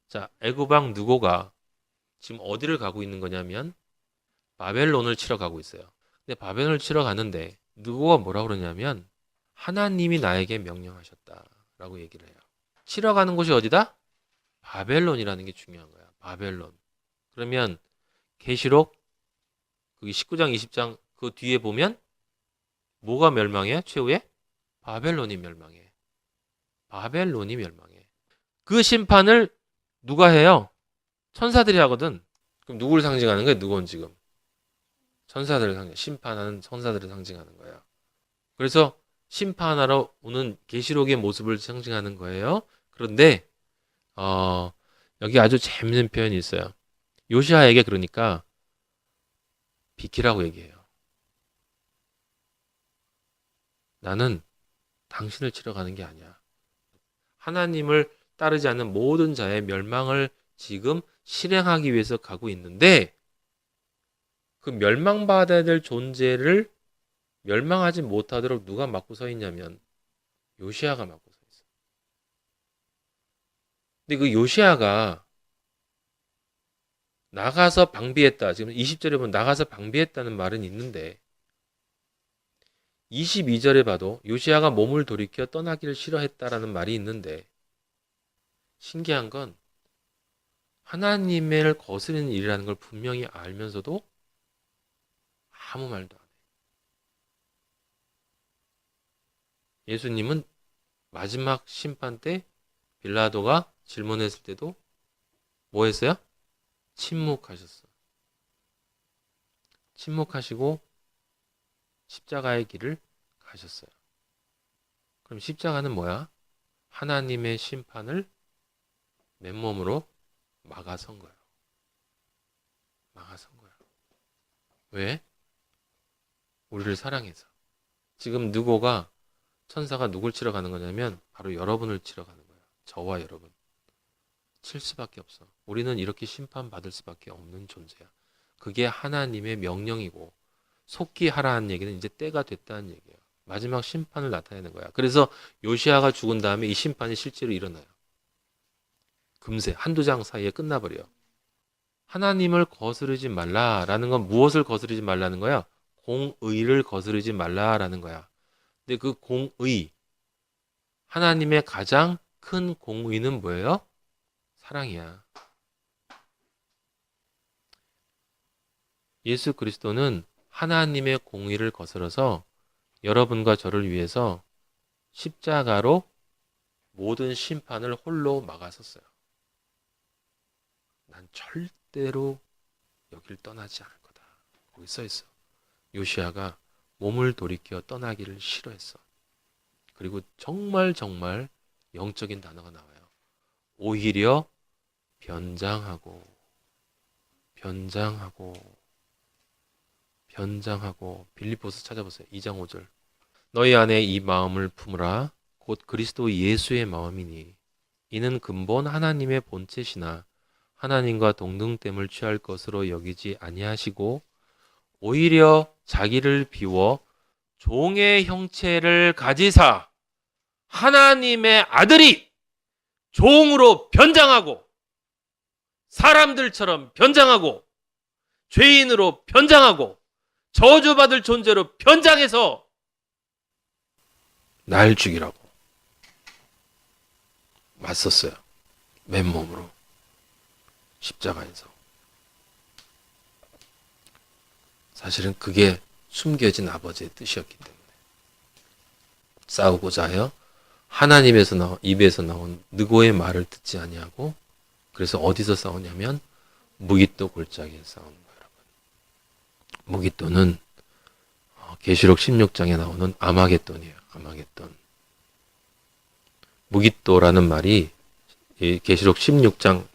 자, 애굽왕 느고가 지금 어디를 가고 있는 거냐면 바벨론을 치러 가고 있어요. 근데 바벨론을 치러 가는데 느고가 뭐라고 그러냐면 하나님이 나에게 명령하셨다라고 얘기를 해요. 치러 가는 곳이 어디다? 바벨론이라는 게 중요한 거야. 바벨론. 그러면 계시록 그 19장 20장 그 뒤에 보면 뭐가 멸망해? 최후에 바벨론이 멸망해. 바벨론이 멸망해. 그 심판을 누가 해요? 천사들이 하거든. 그럼 누구를 상징하는 거야? 누군 지금? 천사들을 심판하는 천사들을 상징하는 거예요. 그래서 심판하러 오는 계시록의 모습을 상징하는 거예요. 그런데 여기 아주 재밌는 표현이 있어요. 요시아에게 그러니까 비키라고 얘기해요. 나는 당신을 치러 가는 게 아니야. 하나님을 따르지 않는 모든 자의 멸망을 지금 실행하기 위해서 가고 있는데 그 멸망받아야 될 존재를 멸망하지 못하도록 누가 막고 서 있냐면 요시아가 막고 서 있어. 근데 그 요시아가 나가서 방비했다. 지금 20절에 보면 나가서 방비했다는 말은 있는데 22절에 봐도 요시아가 몸을 돌이켜 떠나기를 싫어했다라는 말이 있는데 신기한 건 하나님을 거스르는 일이라는 걸 분명히 알면서도 아무 말도 안 해. 예수님은 마지막 심판 때 빌라도가 질문했을 때도 뭐 했어요? 침묵하셨어. 침묵하시고 십자가의 길을 가셨어요. 그럼 십자가는 뭐야? 하나님의 심판을 맨몸으로 막아선 거예요. 막아선 거예요. 왜? 우리를 사랑해서. 지금 느고가 천사가 누굴 치러 가는 거냐면 바로 여러분을 치러 가는 거예요. 저와 여러분. 칠 수밖에 없어. 우리는 이렇게 심판받을 수밖에 없는 존재야. 그게 하나님의 명령이고 속히 하라는 얘기는 이제 때가 됐다는 얘기예요. 마지막 심판을 나타내는 거야. 그래서 요시아가 죽은 다음에 이 심판이 실제로 일어나요. 금세 한두 장 사이에 끝나버려. 하나님을 거스르지 말라라는 건 무엇을 거스르지 말라는 거야? 공의를 거스르지 말라라는 거야. 근데 그 공의, 하나님의 가장 큰 공의는 뭐예요? 사랑이야. 예수 그리스도는 하나님의 공의를 거스러서 여러분과 저를 위해서 십자가로 모든 심판을 홀로 막아섰어요. 난 절대로 여길 떠나지 않을 거다. 거기 써 있어. 요시아가 몸을 돌이켜 떠나기를 싫어했어. 그리고 정말 영적인 단어가 나와요. 오히려 변장하고 빌립보서 찾아보세요. 2장 5절. 너희 안에 이 마음을 품으라. 곧 그리스도 예수의 마음이니 이는 근본 하나님의 본체시나 하나님과 동등됨을 취할 것으로 여기지 아니하시고 오히려 자기를 비워 종의 형체를 가지사 하나님의 아들이 종으로 변장하고 사람들처럼 변장하고 죄인으로 변장하고 저주받을 존재로 변장해서 날 죽이라고 맞섰어요. 맨몸으로 십자가에서. 사실은 그게 숨겨진 아버지의 뜻이었기 때문에 싸우고자 하여 하나님에서 입에서 나온 느고의 말을 듣지 아니하고 그래서 어디서 싸우냐면 무기또 골짜기에 싸우는 거예요. 여러분. 무기또는 계시록 16장에 나오는 아마겟돈이에요. 아마겟돈. 무기또라는 말이 계시록 16장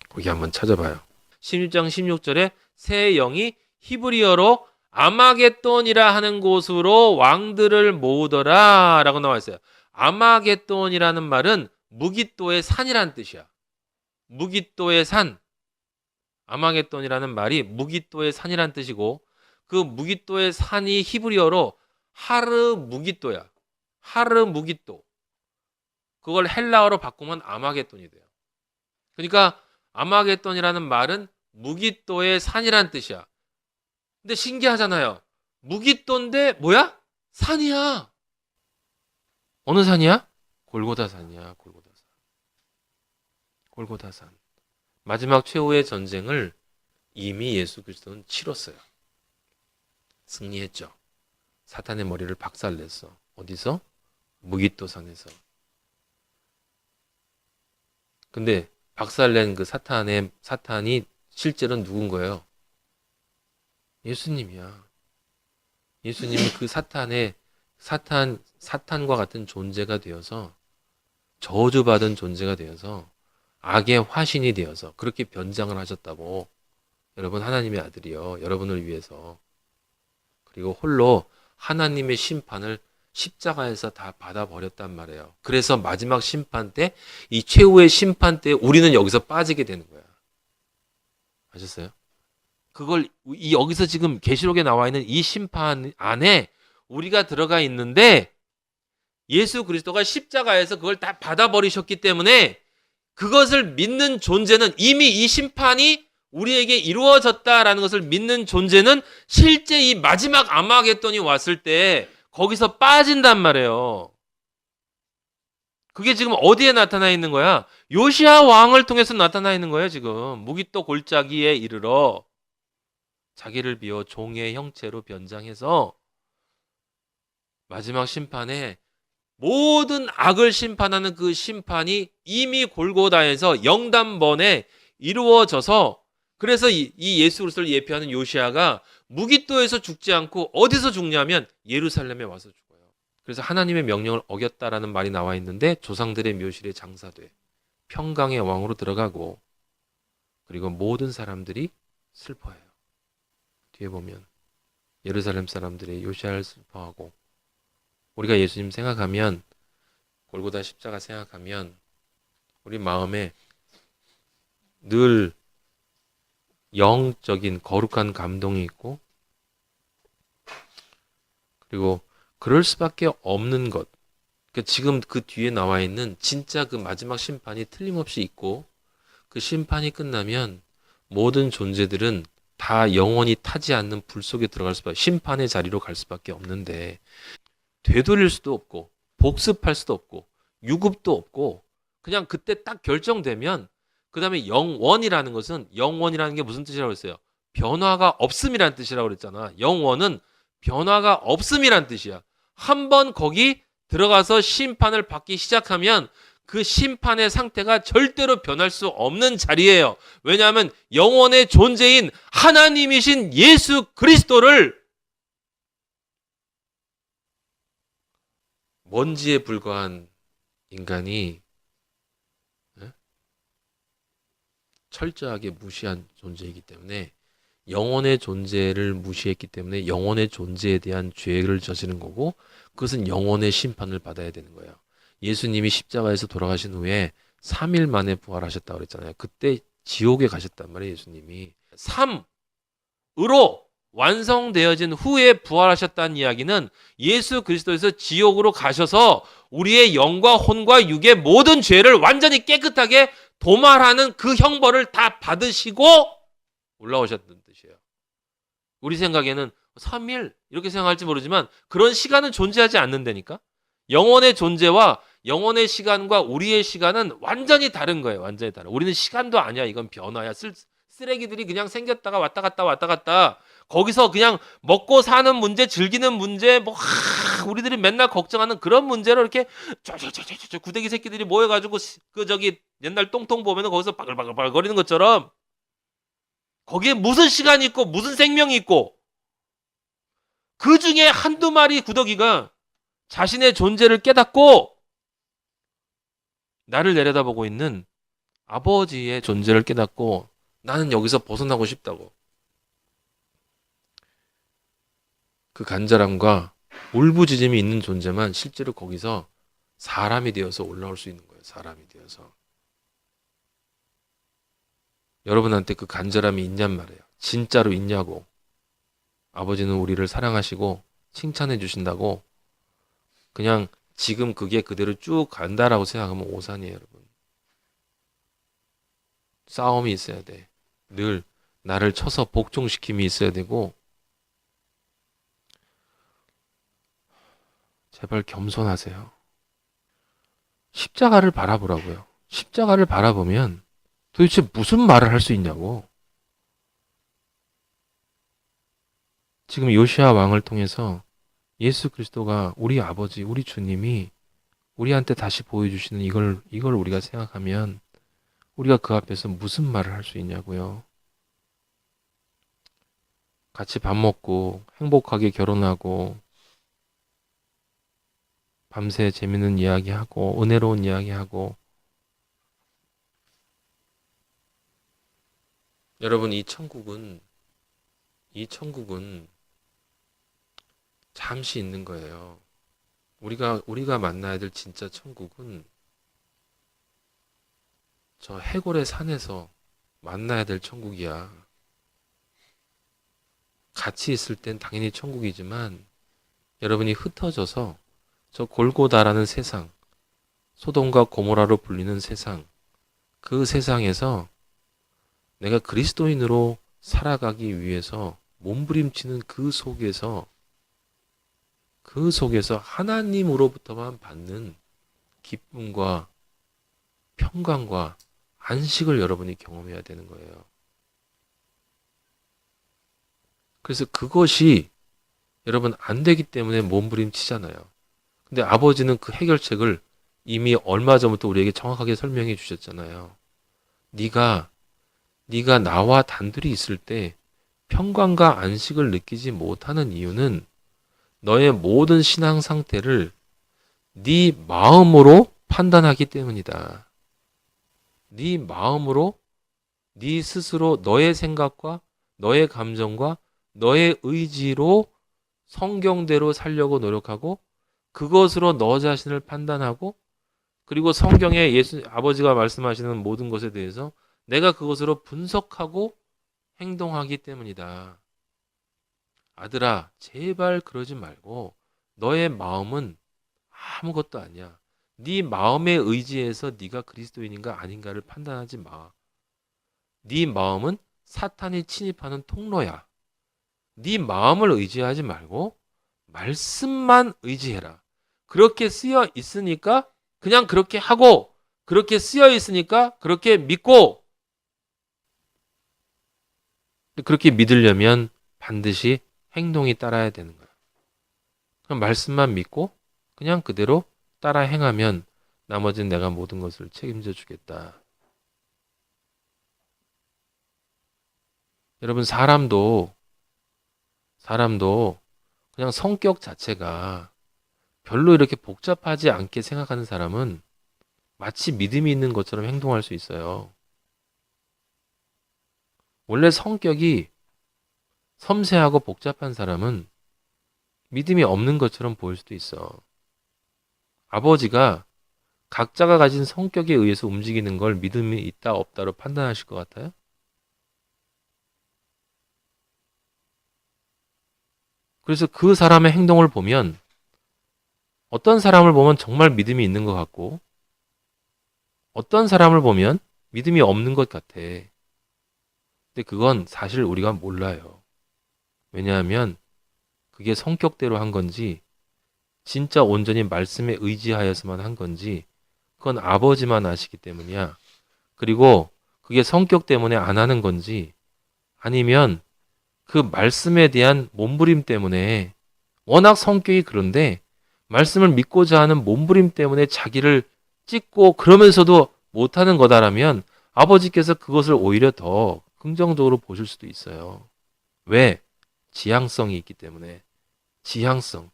거기 한번 찾아봐요. 16장 16절에 새 영이 히브리어로 아마겟돈이라 하는 곳으로 왕들을 모으더라 라고 나와 있어요. 아마겟돈이라는 말은 무기또의 산이라는 뜻이야. 무기또의 산. 아마겟돈이라는 말이 무기또의 산이라는 뜻이고 그 무기또의 산이 히브리어로 하르 무기또야. 하르 무기또. 그걸 헬라어로 바꾸면 아마겟돈이 돼요. 그러니까 아마겟돈이라는 말은 무깃도의 산이란 뜻이야. 근데 신기하잖아요. 무깃도인데 뭐야? 산이야. 어느 산이야? 골고다 산이야. 골고다 산. 골고다 산. 마지막 최후의 전쟁을 이미 예수 그리스도는 치렀어요. 승리했죠. 사탄의 머리를 박살냈어. 어디서? 무깃도 산에서. 근데 박살낸 그 사탄이 실제로는 누군 거예요? 예수님이야. 예수님이 그 사탄과 같은 존재가 되어서 저주받은 존재가 되어서 악의 화신이 되어서 그렇게 변장을 하셨다고. 여러분 하나님의 아들이요. 여러분을 위해서. 그리고 홀로 하나님의 심판을 십자가에서 다 받아버렸단 말이에요. 그래서 마지막 심판 때, 이 최후의 심판 때 우리는 여기서 빠지게 되는 거야. 아셨어요? 그걸 여기서 지금 계시록에 나와 있는 이 심판 안에 우리가 들어가 있는데 예수 그리스도가 십자가에서 그걸 다 받아버리셨기 때문에 그것을 믿는 존재는 이미 이 심판이 우리에게 이루어졌다라는 것을 믿는 존재는 실제 이 마지막 아마겟돈이 왔을 때 거기서 빠진단 말이에요. 그게 지금 어디에 나타나 있는 거야? 요시야 왕을 통해서 나타나 있는 거예요, 지금. 무깃도 골짜기에 이르러 자기를 비워 종의 형체로 변장해서 마지막 심판에 모든 악을 심판하는 그 심판이 이미 골고다에서 영단번에 이루어져서 그래서 이 예수 그리스도를 예표하는 요시야가 무깃도에서 죽지 않고 어디서 죽냐면 예루살렘에 와서 죽어요. 그래서 하나님의 명령을 어겼다라는 말이 나와 있는데 조상들의 묘실에 장사돼 평강의 왕으로 들어가고 그리고 모든 사람들이 슬퍼해요. 뒤에 보면 예루살렘 사람들이 요시야를 슬퍼하고 우리가 예수님 생각하면 골고다 십자가 생각하면 우리 마음에 늘 영적인 거룩한 감동이 있고 그리고 그럴 수밖에 없는 것. 그러니까 지금 그 뒤에 나와 있는 진짜 그 마지막 심판이 틀림없이 있고 그 심판이 끝나면 모든 존재들은 다 영원히 타지 않는 불 속에 들어갈 수밖에 심판의 자리로 갈 수밖에 없는데 되돌릴 수도 없고 복습할 수도 없고 유급도 없고 그냥 그때 딱 결정되면 그 다음에 영원이라는 것은 영원이라는 게 무슨 뜻이라고 했어요? 변화가 없음이라는 뜻이라고 그랬잖아. 영원은 변화가 없음이라는 뜻이야. 한번 거기 들어가서 심판을 받기 시작하면 그 심판의 상태가 절대로 변할 수 없는 자리예요. 왜냐하면 영원의 존재인 하나님이신 예수 그리스도를 먼지에 불과한 인간이 철저하게 무시한 존재이기 때문에 영혼의 존재를 무시했기 때문에 영혼의 존재에 대한 죄를 저지른 거고 그것은 영혼의 심판을 받아야 되는 거예요. 예수님이 십자가에서 돌아가신 후에 3일 만에 부활하셨다고 그랬잖아요. 그때 지옥에 가셨단 말이에요. 예수님이 3으로 완성되어진 후에 부활하셨다는 이야기는 예수 그리스도에서 지옥으로 가셔서 우리의 영과 혼과 육의 모든 죄를 완전히 깨끗하게 도말하는 그 형벌을 다 받으시고 올라오셨다는 뜻이에요. 우리 생각에는 3일 이렇게 생각할지 모르지만 그런 시간은 존재하지 않는다니까. 영혼의 존재와 영혼의 시간과 우리의 시간은 완전히 다른 거예요. 완전히 다른. 우리는 시간도 아니야. 이건 변화야. 쓰레기들이 그냥 생겼다가 왔다 갔다 거기서 그냥 먹고 사는 문제, 즐기는 문제, 우리들이 맨날 걱정하는 그런 문제로 이렇게 저 구데기 새끼들이 모여가지고 그 저기 옛날 똥통 보면은 거기서 바글바글 거리는 것처럼 거기에 무슨 시간이 있고 무슨 생명이 있고 그 중에 한두 마리 구더기가 자신의 존재를 깨닫고 나를 내려다보고 있는 아버지의 존재를 깨닫고 나는 여기서 벗어나고 싶다고. 그 간절함과 울부짖음이 있는 존재만 실제로 거기서 사람이 되어서 올라올 수 있는 거예요. 사람이 되어서. 여러분한테 그 간절함이 있냔 말이에요. 진짜로 있냐고. 아버지는 우리를 사랑하시고 칭찬해 주신다고 그냥 지금 그게 그대로 쭉 간다라고 생각하면 오산이에요, 여러분. 싸움이 있어야 돼. 늘 나를 쳐서 복종시킴이 있어야 되고, 제발 겸손하세요. 십자가를 바라보라고요. 십자가를 바라보면 도대체 무슨 말을 할 수 있냐고. 지금 요시아 왕을 통해서 예수 그리스도가 우리 아버지, 우리 주님이 우리한테 다시 보여주시는 이걸 우리가 생각하면 우리가 그 앞에서 무슨 말을 할 수 있냐고요. 같이 밥 먹고 행복하게 결혼하고 밤새 재밌는 이야기하고 은혜로운 이야기하고. 여러분, 이 천국은 잠시 있는 거예요. 우리가 만나야 될 진짜 천국은 저 해골의 산에서 만나야 될 천국이야. 같이 있을 땐 당연히 천국이지만 여러분이 흩어져서 저 골고다라는 세상, 소돔과 고모라로 불리는 세상, 그 세상에서 내가 그리스도인으로 살아가기 위해서 몸부림치는 그 속에서 하나님으로부터만 받는 기쁨과 평강과 안식을 여러분이 경험해야 되는 거예요. 그래서 그것이 여러분 안 되기 때문에 몸부림치잖아요. 근데 아버지는 그 해결책을 이미 얼마 전부터 우리에게 정확하게 설명해 주셨잖아요. 네가 나와 단둘이 있을 때 평강과 안식을 느끼지 못하는 이유는 너의 모든 신앙 상태를 네 마음으로 판단하기 때문이다. 네 마음으로 네 스스로 너의 생각과 너의 감정과 너의 의지로 성경대로 살려고 노력하고 그것으로 너 자신을 판단하고 그리고 성경에 아버지가 말씀하시는 모든 것에 대해서 내가 그것으로 분석하고 행동하기 때문이다. 아들아, 제발 그러지 말고 너의 마음은 아무것도 아니야. 네 마음의 의지에서 네가 그리스도인인가 아닌가를 판단하지 마. 네 마음은 사탄이 침입하는 통로야. 네 마음을 의지하지 말고 말씀만 의지해라. 그렇게 쓰여 있으니까 그냥 그렇게 하고 그렇게 쓰여 있으니까 그렇게 믿고 그렇게 믿으려면 반드시 행동이 따라야 되는 거야. 그럼 말씀만 믿고 그냥 그대로 따라 행하면 나머지는 내가 모든 것을 책임져 주겠다. 여러분 사람도 그냥 성격 자체가 별로 이렇게 복잡하지 않게 생각하는 사람은 마치 믿음이 있는 것처럼 행동할 수 있어요. 원래 성격이 섬세하고 복잡한 사람은 믿음이 없는 것처럼 보일 수도 있어. 아버지가 각자가 가진 성격에 의해서 움직이는 걸 믿음이 있다 없다로 판단하실 것 같아요? 그래서 그 사람의 행동을 보면 어떤 사람을 보면 정말 믿음이 있는 것 같고 어떤 사람을 보면 믿음이 없는 것 같아. 근데 그건 사실 우리가 몰라요. 왜냐하면 그게 성격대로 한 건지 진짜 온전히 말씀에 의지하여서만 한 건지 그건 아버지만 아시기 때문이야. 그리고 그게 성격 때문에 안 하는 건지 아니면 그 말씀에 대한 몸부림 때문에 워낙 성격이 그런데 말씀을 믿고자 하는 몸부림 때문에 자기를 찢고 그러면서도 못하는 거다라면 아버지께서 그것을 오히려 더 긍정적으로 보실 수도 있어요. 왜? 지향성이 있기 때문에. 지향성.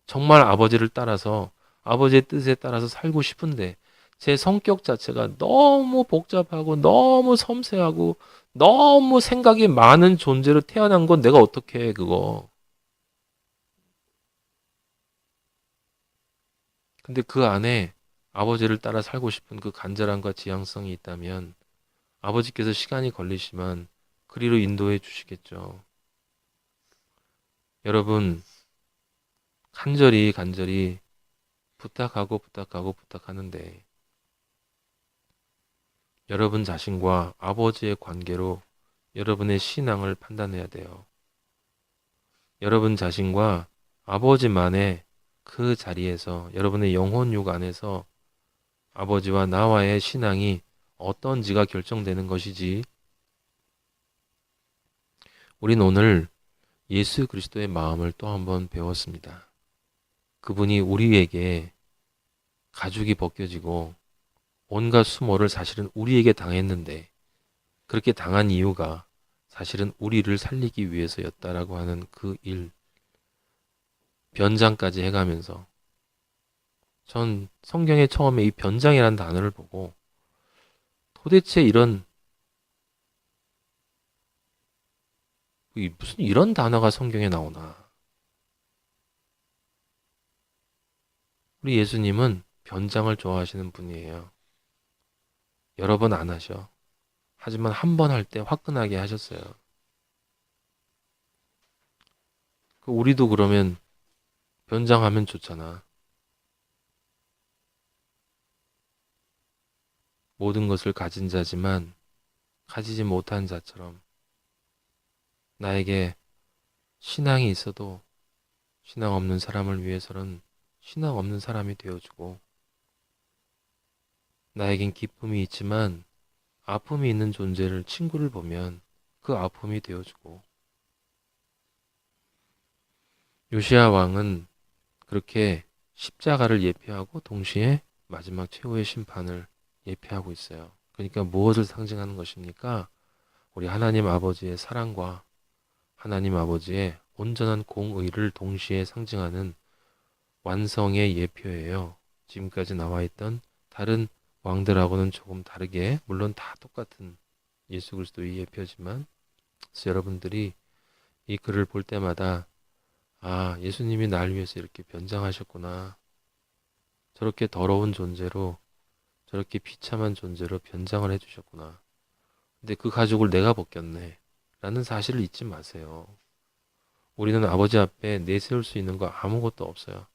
정말 아버지를 따라서 아버지의 뜻에 따라서 살고 싶은데 제 성격 자체가 너무 복잡하고 너무 섬세하고 너무 생각이 많은 존재로 태어난 건 내가 어떻게 해 그거. 근데 그 안에 아버지를 따라 살고 싶은 그 간절함과 지향성이 있다면 아버지께서 시간이 걸리시면 그리로 인도해 주시겠죠. 여러분 간절히 부탁하는데 여러분 자신과 아버지의 관계로 여러분의 신앙을 판단해야 돼요. 여러분 자신과 아버지만의 그 자리에서 여러분의 영혼육 안에서 아버지와 나와의 신앙이 어떤지가 결정되는 것이지. 우린 오늘 예수 그리스도의 마음을 또 한번 배웠습니다. 그분이 우리에게 가죽이 벗겨지고 온갖 수모를 사실은 우리에게 당했는데 그렇게 당한 이유가 사실은 우리를 살리기 위해서였다라고 하는 그 일, 변장까지 해가면서 전 성경에 처음에 이 변장이라는 단어를 보고 도대체 무슨 이런 단어가 성경에 나오나. 우리 예수님은 변장을 좋아하시는 분이에요. 여러 번 안 하셔. 하지만 한 번 할 때 화끈하게 하셨어요. 우리도 그러면 변장하면 좋잖아. 모든 것을 가진 자지만 가지지 못한 자처럼 나에게 신앙이 있어도 신앙 없는 사람을 위해서는 신앙 없는 사람이 되어주고 나에겐 기쁨이 있지만 아픔이 있는 존재를 친구를 보면 그 아픔이 되어주고 요시야 왕은 그렇게 십자가를 예표하고 동시에 마지막 최후의 심판을 예표하고 있어요. 그러니까 무엇을 상징하는 것입니까? 우리 하나님 아버지의 사랑과 하나님 아버지의 온전한 공의를 동시에 상징하는 완성의 예표예요. 지금까지 나와 있던 다른 왕들하고는 조금 다르게, 물론 다 똑같은 예수 그리스도의 예표지만, 그래서 여러분들이 이 글을 볼 때마다 아, 예수님이 날 위해서 이렇게 변장하셨구나. 저렇게 더러운 존재로, 저렇게 비참한 존재로 변장을 해주셨구나. 근데 그 가죽을 내가 벗겼네. 라는 사실을 잊지 마세요. 우리는 아버지 앞에 내세울 수 있는 거 아무것도 없어요.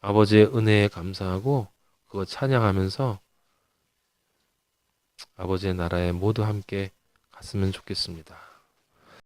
아버지의 은혜에 감사하고 그거 찬양하면서 아버지의 나라에 모두 함께 갔으면 좋겠습니다.